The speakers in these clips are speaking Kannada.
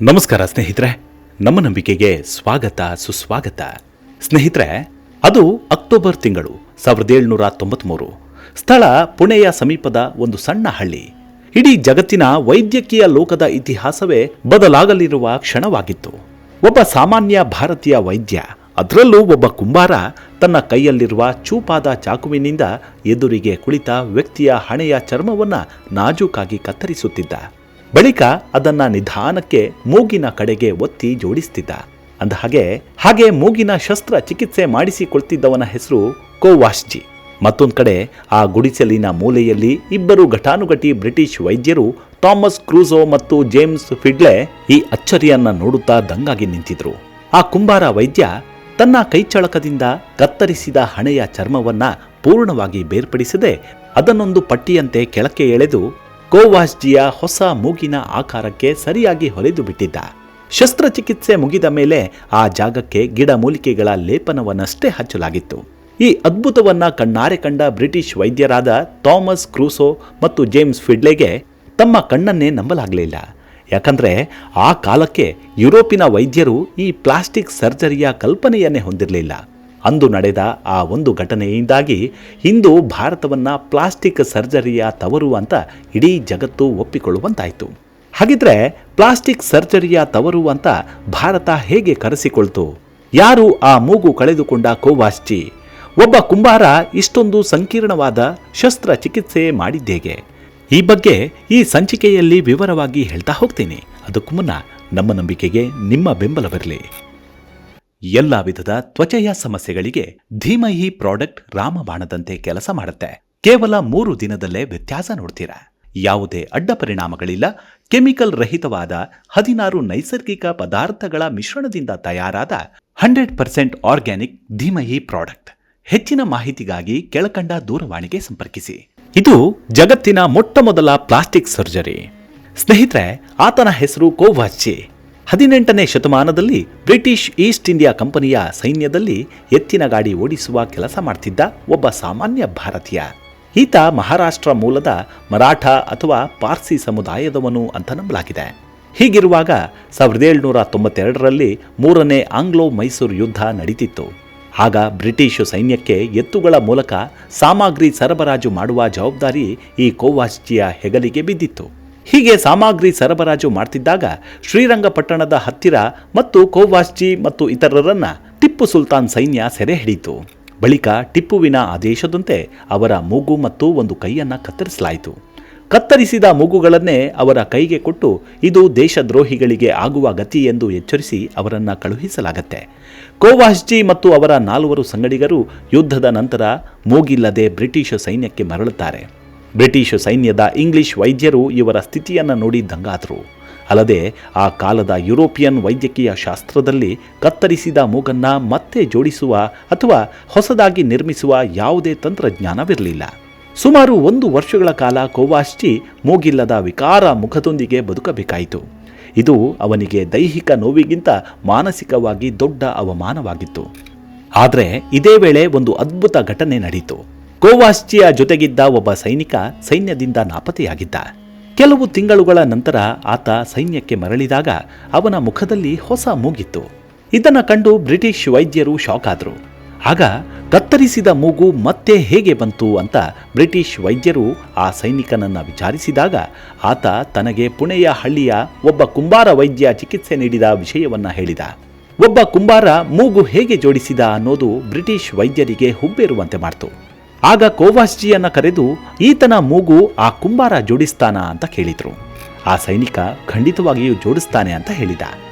ನಮಸ್ಕಾರ ಸ್ನೇಹಿತರೆ, ನಮ್ಮ ನಂಬಿಕೆಗೆ ಸ್ವಾಗತ ಸುಸ್ವಾಗತ. ಸ್ನೇಹಿತರೆ, ಅದು ಅಕ್ಟೋಬರ್ ತಿಂಗಳು 1793. ಸ್ಥಳ ಪುಣೆಯ ಸಮೀಪದ ಒಂದು ಸಣ್ಣ ಹಳ್ಳಿ. ಇಡೀ ಜಗತ್ತಿನ ವೈದ್ಯಕೀಯ ಲೋಕದ ಇತಿಹಾಸವೇ ಬದಲಾಗಲಿರುವ ಕ್ಷಣವಾಗಿತ್ತು. ಒಬ್ಬ ಸಾಮಾನ್ಯ ಭಾರತೀಯ ವೈದ್ಯ, ಅದರಲ್ಲೂ ಒಬ್ಬ ಕುಂಬಾರ, ತನ್ನ ಕೈಯಲ್ಲಿರುವ ಚೂಪಾದ ಚಾಕುವಿನಿಂದ ಎದುರಿಗೆ ಕುಳಿತ ವ್ಯಕ್ತಿಯ ಹಣೆಯ ಚರ್ಮವನ್ನು ನಾಜೂಕಾಗಿ ಕತ್ತರಿಸುತ್ತಿದ್ದ. ಬಳಿಕ ಅದನ್ನ ನಿಧಾನಕ್ಕೆ ಮೂಗಿನ ಕಡೆಗೆ ಒತ್ತಿ ಜೋಡಿಸ್ತಿದ್ದ. ಅಂದ ಹಾಗೆ ಮೂಗಿನ ಶಸ್ತ್ರ ಚಿಕಿತ್ಸೆ ಮಾಡಿಸಿಕೊಳ್ತಿದ್ದವನ ಹೆಸರು ಕೋವಾಶ್ಜಿ. ಮತ್ತೊಂದು ಕಡೆ ಆ ಗುಡಿಸಲಿನ ಮೂಲೆಯಲ್ಲಿ ಇಬ್ಬರು ಘಟಾನುಘಟಿ ಬ್ರಿಟಿಷ್ ವೈದ್ಯರು ಥಾಮಸ್ ಕ್ರೂಸೋ ಮತ್ತು ಜೇಮ್ಸ್ ಫಿಡ್ಲೆ ಈ ಅಚ್ಚರಿಯನ್ನ ನೋಡುತ್ತಾ ದಂಗಾಗಿ ನಿಂತಿದ್ರು. ಆ ಕುಂಬಾರ ವೈದ್ಯ ತನ್ನ ಕೈಚಳಕದಿಂದ ಕತ್ತರಿಸಿದ ಹಣೆಯ ಚರ್ಮವನ್ನ ಪೂರ್ಣವಾಗಿ ಬೇರ್ಪಡಿಸದೆ ಅದನ್ನೊಂದು ಪಟ್ಟಿಯಂತೆ ಕೆಳಕ್ಕೆ ಎಳೆದು ಕೋವಾಶ್ಜಿಯ ಹೊಸ ಮೂಗಿನ ಆಕಾರಕ್ಕೆ ಸರಿಯಾಗಿ ಹೊಲಿದು ಬಿಟ್ಟಿದ್ದ. ಶಸ್ತ್ರಚಿಕಿತ್ಸೆ ಮುಗಿದ ಮೇಲೆ ಆ ಜಾಗಕ್ಕೆ ಗಿಡಮೂಲಿಕೆಗಳ ಲೇಪನವನ್ನಷ್ಟೇ ಹಚ್ಚಲಾಗಿತ್ತು. ಈ ಅದ್ಭುತವನ್ನ ಕಣ್ಣಾರೆ ಕಂಡ ಬ್ರಿಟಿಷ್ ವೈದ್ಯರಾದ ಥಾಮಸ್ ಕ್ರೂಸೋ ಮತ್ತು ಜೇಮ್ಸ್ ಫಿಡ್ಲೆಗೆ ತಮ್ಮ ಕಣ್ಣನ್ನೇ ನಂಬಲಾಗಲಿಲ್ಲ. ಯಾಕಂದ್ರೆ ಆ ಕಾಲಕ್ಕೆ ಯುರೋಪಿನ ವೈದ್ಯರು ಈ ಪ್ಲಾಸ್ಟಿಕ್ ಸರ್ಜರಿಯ ಕಲ್ಪನೆಯನ್ನೇ ಹೊಂದಿರಲಿಲ್ಲ. ಅಂದು ನಡೆದ ಆ ಒಂದು ಘಟನೆಯಿಂದಾಗಿ ಇಂದು ಭಾರತವನ್ನ ಪ್ಲಾಸ್ಟಿಕ್ ಸರ್ಜರಿಯ ತವರು ಅಂತ ಇಡೀ ಜಗತ್ತು ಒಪ್ಪಿಕೊಳ್ಳುವಂತಾಯಿತು. ಹಾಗಿದ್ರೆ ಪ್ಲಾಸ್ಟಿಕ್ ಸರ್ಜರಿಯ ತವರು ಅಂತ ಭಾರತ ಹೇಗೆ ಕರೆಸಿಕೊಳ್ತು? ಯಾರು ಆ ಮೂಗು ಕಳೆದುಕೊಂಡ ಕೋವಾಶ್ಜಿ? ಒಬ್ಬ ಕುಂಬಾರ ಇಷ್ಟೊಂದು ಸಂಕೀರ್ಣವಾದ ಶಸ್ತ್ರಚಿಕಿತ್ಸೆ ಮಾಡಿದ್ದೇಗೆ? ಈ ಬಗ್ಗೆ ಈ ಸಂಚಿಕೆಯಲ್ಲಿ ವಿವರವಾಗಿ ಹೇಳ್ತಾ ಹೋಗ್ತೀನಿ. ಅದಕ್ಕೂ ಮುನ್ನ ನಮ್ಮ ನಂಬಿಕೆಗೆ ನಿಮ್ಮ ಬೆಂಬಲವಿರಲಿ. ಎಲ್ಲ ವಿಧದ ತ್ವಚೆಯ ಸಮಸ್ಯೆಗಳಿಗೆ ಧೀಮಹಿ ಪ್ರಾಡಕ್ಟ್ ರಾಮಬಾಣದಂತೆ ಕೆಲಸ ಮಾಡುತ್ತೆ. ಕೇವಲ 3 ದಿನದಲ್ಲೇ ವ್ಯತ್ಯಾಸ ನೋಡ್ತೀರಾ. ಯಾವುದೇ ಅಡ್ಡ ಪರಿಣಾಮಗಳಿಲ್ಲ. ಕೆಮಿಕಲ್ ರಹಿತವಾದ 16 ನೈಸರ್ಗಿಕ ಪದಾರ್ಥಗಳ ಮಿಶ್ರಣದಿಂದ ತಯಾರಾದ 100% ಆರ್ಗ್ಯಾನಿಕ್ ಧೀಮಹಿ ಪ್ರಾಡಕ್ಟ್. ಹೆಚ್ಚಿನ ಮಾಹಿತಿಗಾಗಿ ಕೆಳಕಂಡ ದೂರವಾಣಿಗೆ ಸಂಪರ್ಕಿಸಿ. ಇದು ಜಗತ್ತಿನ ಮೊಟ್ಟಮೊದಲ ಪ್ಲಾಸ್ಟಿಕ್ ಸರ್ಜರಿ. ಸ್ನೇಹಿತರೆ, ಆತನ ಹೆಸರು ಕೋವಾಶ್ಜಿ. 18ನೇ ಶತಮಾನದಲ್ಲಿ ಬ್ರಿಟಿಷ್ ಈಸ್ಟ್ ಇಂಡಿಯಾ ಕಂಪನಿಯ ಸೈನ್ಯದಲ್ಲಿ ಎತ್ತಿನ ಗಾಡಿ ಓಡಿಸುವ ಕೆಲಸ ಮಾಡ್ತಿದ್ದ ಒಬ್ಬ ಸಾಮಾನ್ಯ ಭಾರತೀಯ. ಈತ ಮಹಾರಾಷ್ಟ್ರ ಮೂಲದ ಮರಾಠ ಅಥವಾ ಪಾರ್ಸಿ ಸಮುದಾಯದವನು ಅಂತ ನಂಬಲಾಗಿದೆ. ಹೀಗಿರುವಾಗ 1792ರಲ್ಲಿ 3ನೇ ಆಂಗ್ಲೋ ಮೈಸೂರು ಯುದ್ಧ ನಡೀತಿತ್ತು. ಆಗ ಬ್ರಿಟಿಷ್ ಸೈನ್ಯಕ್ಕೆ ಎತ್ತುಗಳ ಮೂಲಕ ಸಾಮಗ್ರಿ ಸರಬರಾಜು ಮಾಡುವ ಜವಾಬ್ದಾರಿ ಈ ಕೋವಾಶ್ಜಿಯ ಹೆಗಲಿಗೆ ಬಿದ್ದಿತ್ತು. ಹೀಗೆ ಸಾಮಗ್ರಿ ಸರಬರಾಜು ಮಾಡ್ತಿದ್ದಾಗ ಶ್ರೀರಂಗಪಟ್ಟಣದ ಹತ್ತಿರ ಮತ್ತು ಕೋವಾಶ್ಜಿ ಮತ್ತು ಇತರರನ್ನ ಟಿಪ್ಪು ಸುಲ್ತಾನ್ ಸೈನ್ಯ ಸೆರೆ ಹಿಡಿಯಿತು. ಬಳಿಕ ಟಿಪ್ಪುವಿನ ಆದೇಶದಂತೆ ಅವರ ಮೂಗು ಮತ್ತು ಒಂದು ಕೈಯನ್ನ ಕತ್ತರಿಸಲಾಯಿತು. ಕತ್ತರಿಸಿದ ಮೂಗುಗಳನ್ನೇ ಅವರ ಕೈಗೆ ಕೊಟ್ಟು ಇದು ದೇಶದ್ರೋಹಿಗಳಿಗೆ ಆಗುವ ಗತಿ ಎಂದು ಎಚ್ಚರಿಸಿ ಅವರನ್ನ ಕಳುಹಿಸಲಾಗತ್ತೆ. ಕೋವಾಶ್ಜಿ ಮತ್ತು ಅವರ 4 ಸಂಗಡಿಗರು ಯುದ್ಧದ ನಂತರ ಮೂಗಿಲ್ಲದೆ ಬ್ರಿಟಿಷ್ ಸೈನ್ಯಕ್ಕೆ ಮರಳುತ್ತಾರೆ. ಬ್ರಿಟಿಷ್ ಸೈನ್ಯದ ಇಂಗ್ಲಿಷ್ ವೈದ್ಯರು ಇವರ ಸ್ಥಿತಿಯನ್ನು ನೋಡಿ ದಂಗಾದರು. ಅಲ್ಲದೆ ಆ ಕಾಲದ ಯುರೋಪಿಯನ್ ವೈದ್ಯಕೀಯ ಶಾಸ್ತ್ರದಲ್ಲಿ ಕತ್ತರಿಸಿದ ಮೂಗನ್ನ ಮತ್ತೆ ಜೋಡಿಸುವ ಅಥವಾ ಹೊಸದಾಗಿ ನಿರ್ಮಿಸುವ ಯಾವುದೇ ತಂತ್ರಜ್ಞಾನವಿರಲಿಲ್ಲ. ಸುಮಾರು 1 ವರ್ಷಗಳ ಕಾಲ ಕೋವಾಶ್ಜಿ ಮೂಗಿಲ್ಲದ ವಿಕಾರ ಮುಖದೊಂದಿಗೆ ಬದುಕಬೇಕಾಯಿತು. ಇದು ಅವನಿಗೆ ದೈಹಿಕ ನೋವಿಗಿಂತ ಮಾನಸಿಕವಾಗಿ ದೊಡ್ಡ ಅವಮಾನವಾಗಿತ್ತು. ಆದರೆ ಇದೇ ವೇಳೆ ಒಂದು ಅದ್ಭುತ ಘಟನೆ ನಡೆಯಿತು. ಕೋವಾಶ್ಜಿಯ ಜೊತೆಗಿದ್ದ ಒಬ್ಬ ಸೈನಿಕ ಸೈನ್ಯದಿಂದ ನಾಪತ್ತೆಯಾಗಿದ್ದ. ಕೆಲವು ತಿಂಗಳುಗಳ ನಂತರ ಆತ ಸೈನ್ಯಕ್ಕೆ ಮರಳಿದಾಗ ಅವನ ಮುಖದಲ್ಲಿ ಹೊಸ ಮೂಗಿತ್ತು. ಇದನ್ನು ಕಂಡು ಬ್ರಿಟಿಷ್ ವೈದ್ಯರು ಶಾಕ್ ಆದರು. ಆಗ ಕತ್ತರಿಸಿದ ಮೂಗು ಮತ್ತೆ ಹೇಗೆ ಬಂತು ಅಂತ ಬ್ರಿಟಿಷ್ ವೈದ್ಯರು ಆ ಸೈನಿಕನನ್ನ ವಿಚಾರಿಸಿದಾಗ ಆತ ತನಗೆ ಪುಣೆಯ ಹಳ್ಳಿಯ ಒಬ್ಬ ಕುಂಬಾರ ವೈದ್ಯ ಚಿಕಿತ್ಸೆ ನೀಡಿದ ವಿಷಯವನ್ನ ಹೇಳಿದ. ಒಬ್ಬ ಕುಂಬಾರ ಮೂಗು ಹೇಗೆ ಜೋಡಿಸಿದ ಅನ್ನೋದು ಬ್ರಿಟಿಷ್ ವೈದ್ಯರಿಗೆ ಹುಬ್ಬೇರುವಂತೆ ಮಾಡ್ತು. ಆಗ ಕೋವಾಶ್ಜಿಯನ್ನ ಕರೆದು ಈತನ ಮೂಗು ಆ ಕುಂಬಾರ ಜೋಡಿಸ್ತಾನ ಅಂತ ಕೇಳಿದ್ರು. ಆ ಸೈನಿಕ ಖಂಡಿತವಾಗಿಯೂ ಜೋಡಿಸ್ತಾನೆ ಅಂತ ಹೇಳಿದ.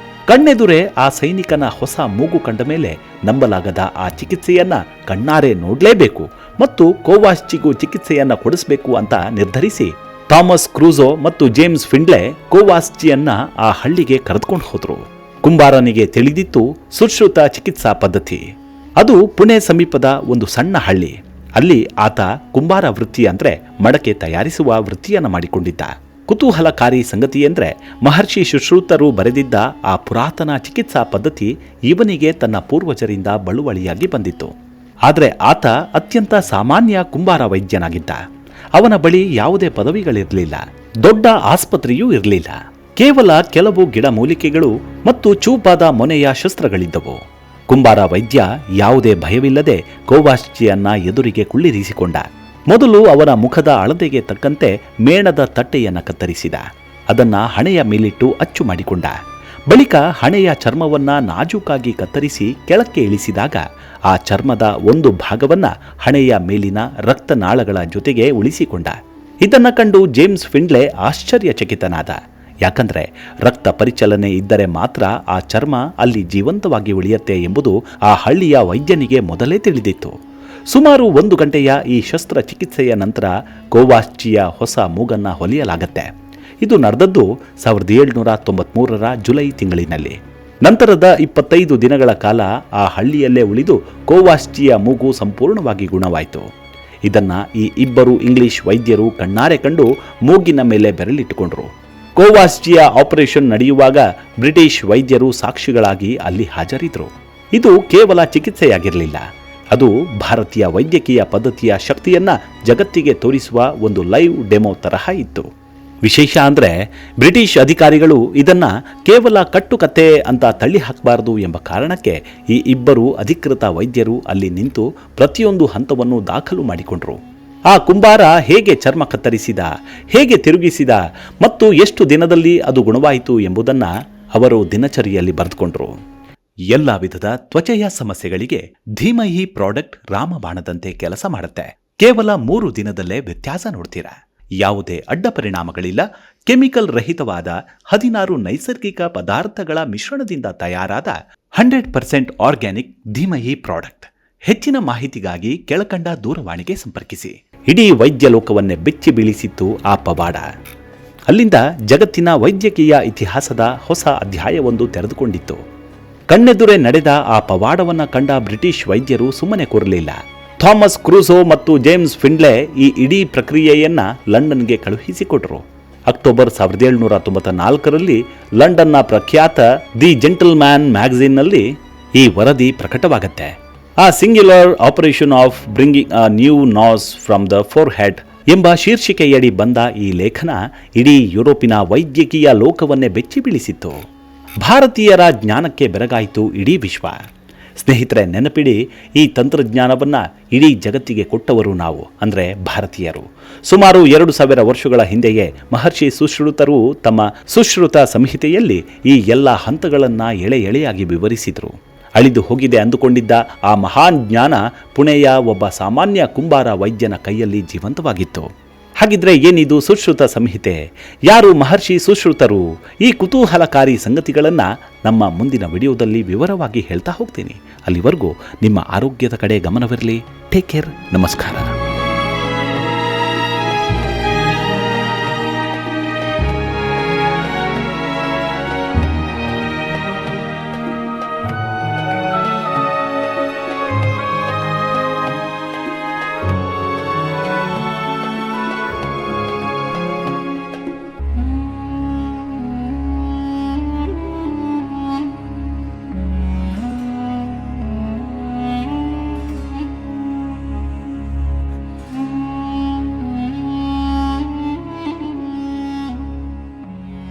ಕಣ್ಣೆದುರೇ ಆ ಸೈನಿಕನ ಹೊಸ ಮೂಗು ಕಂಡ ಮೇಲೆ ನಂಬಲಾಗದ ಆ ಚಿಕಿತ್ಸೆಯನ್ನ ಕಣ್ಣಾರೆ ನೋಡ್ಲೇಬೇಕು ಮತ್ತು ಕೋವಾಶ್ಜಿಗೂ ಚಿಕಿತ್ಸೆಯನ್ನ ಕೊಡಿಸಬೇಕು ಅಂತ ನಿರ್ಧರಿಸಿ ಥಾಮಸ್ ಕ್ರೂಸೋ ಮತ್ತು ಜೇಮ್ಸ್ ಫಿಡ್ಲೆ ಕೋವಾಶ್ಜಿಯನ್ನ ಆ ಹಳ್ಳಿಗೆ ಕರೆದುಕೊಂಡು ಹೋದ್ರು. ಕುಂಬಾರನಿಗೆ ತಿಳಿದಿತ್ತು ಸುಶ್ರುತ ಚಿಕಿತ್ಸಾ ಪದ್ಧತಿ. ಅದು ಪುಣೆ ಸಮೀಪದ ಒಂದು ಸಣ್ಣ ಹಳ್ಳಿ. ಅಲ್ಲಿ ಆತ ಕುಂಬಾರ ವೃತ್ತಿ ಅಂದ್ರೆ ಮಡಕೆ ತಯಾರಿಸುವ ವೃತ್ತಿಯನ್ನ ಮಾಡಿಕೊಂಡಿದ್ದ. ಕುತೂಹಲಕಾರಿ ಸಂಗತಿಯೆಂದ್ರೆ ಮಹರ್ಷಿ ಸುಶ್ರುತರು ಬರೆದಿದ್ದ ಆ ಪುರಾತನ ಚಿಕಿತ್ಸಾ ಪದ್ಧತಿ ಇವನಿಗೆ ತನ್ನ ಪೂರ್ವಜರಿಂದ ಬಳುವಳಿಯಾಗಿ ಬಂದಿತ್ತು. ಆದರೆ ಆತ ಅತ್ಯಂತ ಸಾಮಾನ್ಯ ಕುಂಬಾರ ವೈದ್ಯನಾಗಿದ್ದ. ಅವನ ಬಳಿ ಯಾವುದೇ ಪದವಿಗಳಿರಲಿಲ್ಲ. ದೊಡ್ಡ ಆಸ್ಪತ್ರೆಯೂ ಇರಲಿಲ್ಲ. ಕೇವಲ ಕೆಲವು ಗಿಡಮೂಲಿಕೆಗಳು ಮತ್ತು ಚೂಪಾದ ಮೊನೆಯ ಶಸ್ತ್ರಗಳಿದ್ದವು. ಕುಂಬಾರ ವೈದ್ಯ ಯಾವುದೇ ಭಯವಿಲ್ಲದೆ ಕೋವಾಶ್ಚಿಯನ್ನ ಎದುರಿಗೆ ಕುಳ್ಳಿರಿಸಿಕೊಂಡ. ಮೊದಲು ಅವನ ಮುಖದ ಅಳತೆಗೆ ತಕ್ಕಂತೆ ಮೇಣದ ತಟ್ಟೆಯನ್ನು ಕತ್ತರಿಸಿದ. ಅದನ್ನ ಹಣೆಯ ಮೇಲಿಟ್ಟು ಅಚ್ಚು ಮಾಡಿಕೊಂಡ. ಬಳಿಕ ಹಣೆಯ ಚರ್ಮವನ್ನ ನಾಜೂಕಾಗಿ ಕತ್ತರಿಸಿ ಕೆಳಕ್ಕೆ ಇಳಿಸಿದಾಗ ಆ ಚರ್ಮದ ಒಂದು ಭಾಗವನ್ನ ಹಣೆಯ ಮೇಲಿನ ರಕ್ತನಾಳಗಳ ಜೊತೆಗೆ ಉಳಿಸಿಕೊಂಡ. ಇದನ್ನ ಕಂಡು ಜೇಮ್ಸ್ ಫಿಂಡ್ಲೆ ಆಶ್ಚರ್ಯಚಕಿತನಾದ. ಯಾಕಂದ್ರೆ ರಕ್ತ ಪರಿಚಲನೆ ಇದ್ದರೆ ಮಾತ್ರ ಆ ಚರ್ಮ ಅಲ್ಲಿ ಜೀವಂತವಾಗಿ ಉಳಿಯುತ್ತೆ ಎಂಬುದು ಆ ಹಳ್ಳಿಯ ವೈದ್ಯನಿಗೆ ಮೊದಲೇ ತಿಳಿದಿತ್ತು. ಸುಮಾರು 1 ಗಂಟೆಯ ಈ ಶಸ್ತ್ರಚಿಕಿತ್ಸೆಯ ನಂತರ ಕೋವಾಶ್ಚಿಯ ಹೊಸ ಮೂಗನ್ನ ಹೊಲಿಯಲಾಗತ್ತೆ. ಇದು ನಡೆದದ್ದು 1793ರ ಜುಲೈ ತಿಂಗಳಿನಲ್ಲಿ. ನಂತರದ 25 ದಿನಗಳ ಕಾಲ ಆ ಹಳ್ಳಿಯಲ್ಲೇ ಉಳಿದು ಕೋವಾಶ್ಚಿಯ ಮೂಗು ಸಂಪೂರ್ಣವಾಗಿ ಗುಣವಾಯಿತು. ಇದನ್ನ ಈ ಇಬ್ಬರು ಇಂಗ್ಲಿಷ್ ವೈದ್ಯರು ಕಣ್ಣಾರೆ ಕಂಡು ಮೂಗಿನ ಮೇಲೆ ಬೆರಳಿಟ್ಟುಕೊಂಡ್ರು. ಕೋವಾಶ್ಚಿಯ ಆಪರೇಷನ್ ನಡೆಯುವಾಗ ಬ್ರಿಟಿಷ್ ವೈದ್ಯರು ಸಾಕ್ಷಿಗಳಾಗಿ ಅಲ್ಲಿ ಹಾಜರಿದ್ರು. ಇದು ಕೇವಲ ಚಿಕಿತ್ಸೆಯಾಗಿರಲಿಲ್ಲ, ಅದು ಭಾರತೀಯ ವೈದ್ಯಕೀಯ ಪದ್ಧತಿಯ ಶಕ್ತಿಯನ್ನ ಜಗತ್ತಿಗೆ ತೋರಿಸುವ ಒಂದು ಲೈವ್ ಡೆಮೋ ತರಹ ಇತ್ತು. ವಿಶೇಷ ಅಂದ್ರೆ ಬ್ರಿಟಿಷ್ ಅಧಿಕಾರಿಗಳು ಇದನ್ನ ಕೇವಲ ಕಟ್ಟುಕತೆ ಅಂತ ತಳ್ಳಿ ಹಾಕಬಾರದು ಎಂಬ ಕಾರಣಕ್ಕೆ ಈ ಇಬ್ಬರು ಅಧಿಕೃತ ವೈದ್ಯರು ಅಲ್ಲಿ ನಿಂತು ಪ್ರತಿಯೊಂದು ಹಂತವನ್ನು ದಾಖಲು ಮಾಡಿಕೊಂಡ್ರು. ಆ ಕುಂಬಾರ ಹೇಗೆ ಚರ್ಮ ಕತ್ತರಿಸಿದ, ಹೇಗೆ ತಿರುಗಿಸಿದ ಮತ್ತು ಎಷ್ಟು ದಿನದಲ್ಲಿ ಅದು ಗುಣವಾಯಿತು ಎಂಬುದನ್ನ ಅವರು ದಿನಚರಿಯಲ್ಲಿ ಬರೆದುಕೊಂಡ್ರು. ಎಲ್ಲ ವಿಧದ ತ್ವಚೆಯ ಸಮಸ್ಯೆಗಳಿಗೆ ಧೀಮಹಿ ಪ್ರಾಡಕ್ಟ್ ರಾಮಬಾಣದಂತೆ ಕೆಲಸ ಮಾಡುತ್ತೆ. ಕೇವಲ 3 ದಿನದಲ್ಲೇ ವ್ಯತ್ಯಾಸ ನೋಡ್ತೀರಾ. ಯಾವುದೇ ಅಡ್ಡ ಪರಿಣಾಮಗಳಿಲ್ಲ. ಕೆಮಿಕಲ್ ರಹಿತವಾದ 16 ನೈಸರ್ಗಿಕ ಪದಾರ್ಥಗಳ ಮಿಶ್ರಣದಿಂದ ತಯಾರಾದ 100% ಆರ್ಗ್ಯಾನಿಕ್ ಧೀಮಹಿ ಪ್ರಾಡಕ್ಟ್. ಹೆಚ್ಚಿನ ಮಾಹಿತಿಗಾಗಿ ಕೆಳಕಂಡ ದೂರವಾಣಿಗೆ ಸಂಪರ್ಕಿಸಿ. ಇಡೀ ವೈದ್ಯ ಲೋಕವನ್ನೇ ಬೆಚ್ಚಿ ಬೀಳಿಸಿತ್ತು ಆ ಪವಾಡ. ಅಲ್ಲಿಂದ ಜಗತ್ತಿನ ವೈದ್ಯಕೀಯ ಇತಿಹಾಸದ ಹೊಸ ಅಧ್ಯಾಯವೊಂದು ತೆರೆದುಕೊಂಡಿತ್ತು. ಕಣ್ಣೆದುರೇ ನಡೆದ ಆ ಪವಾಡವನ್ನು ಕಂಡ ಬ್ರಿಟಿಷ್ ವೈದ್ಯರು ಸುಮ್ಮನೆ ಕೂರಲಿಲ್ಲ. ಥಾಮಸ್ ಕ್ರೂಸೋ ಮತ್ತು ಜೇಮ್ಸ್ ಫಿಂಡ್ಲೆ ಈ ಇಡೀ ಪ್ರಕ್ರಿಯೆಯನ್ನ ಲಂಡನ್ಗೆ ಕಳುಹಿಸಿಕೊಟ್ರು. ಅಕ್ಟೋಬರ್ 1794ರಲ್ಲಿ ಲಂಡನ್ನ ಪ್ರಖ್ಯಾತ ದಿ ಜೆಂಟಲ್ಮ್ಯಾನ್ ಮ್ಯಾಗಝಿನ್ನಲ್ಲಿ ಈ ವರದಿ ಪ್ರಕಟವಾಗುತ್ತೆ. ಆ singular operation of bringing a new nose from the forehead ಎಂಬ ಶೀರ್ಷಿಕೆಯಡಿ ಬಂದ ಈ ಲೇಖನ ಇಡೀ ಯುರೋಪಿನ ವೈದ್ಯಕೀಯ ಲೋಕವನ್ನೇ ಬೆಚ್ಚಿ ಬೀಳಿಸಿತ್ತು. ಭಾರತೀಯರ ಜ್ಞಾನಕ್ಕೆ ಬೆರಗಾಯಿತು ಇಡೀ ವಿಶ್ವ. ಸ್ನೇಹಿತರೆ, ನೆನಪಿಡಿ, ಈ ತಂತ್ರಜ್ಞಾನವನ್ನ ಇಡೀ ಜಗತ್ತಿಗೆ ಕೊಟ್ಟವರು ನಾವು, ಅಂದರೆ ಭಾರತೀಯರು. ಸುಮಾರು 2000 ವರ್ಷಗಳ ಹಿಂದೆಯೇ ಮಹರ್ಷಿ ಸುಶ್ರುತರು ತಮ್ಮ ಸುಶ್ರುತ ಸಂಹಿತೆಯಲ್ಲಿ ಈ ಎಲ್ಲ ಹಂತಗಳನ್ನು ಎಳೆ ಎಳೆಯಾಗಿ ವಿವರಿಸಿದರು. ಅಳಿದು ಹೋಗಿದೆ ಅಂದುಕೊಂಡಿದ್ದ ಆ ಮಹಾನ್ ಜ್ಞಾನ ಪುಣೆಯ ಒಬ್ಬ ಸಾಮಾನ್ಯ ಕುಂಬಾರ ವೈದ್ಯನ ಕೈಯಲ್ಲಿ ಜೀವಂತವಾಗಿತ್ತು. ಹಾಗಿದ್ರೆ ಏನಿದು ಸುಶ್ರುತ ಸಂಹಿತೆ? ಯಾರು ಮಹರ್ಷಿ ಸುಶ್ರುತರು? ಈ ಕುತೂಹಲಕಾರಿ ಸಂಗತಿಗಳನ್ನು ನಮ್ಮ ಮುಂದಿನ ವಿಡಿಯೋದಲ್ಲಿ ವಿವರವಾಗಿ ಹೇಳ್ತಾ ಹೋಗ್ತೀನಿ. ಅಲ್ಲಿವರೆಗೂ ನಿಮ್ಮ ಆರೋಗ್ಯದ ಕಡೆ ಗಮನವಿರಲಿ. Take care. ನಮಸ್ಕಾರ.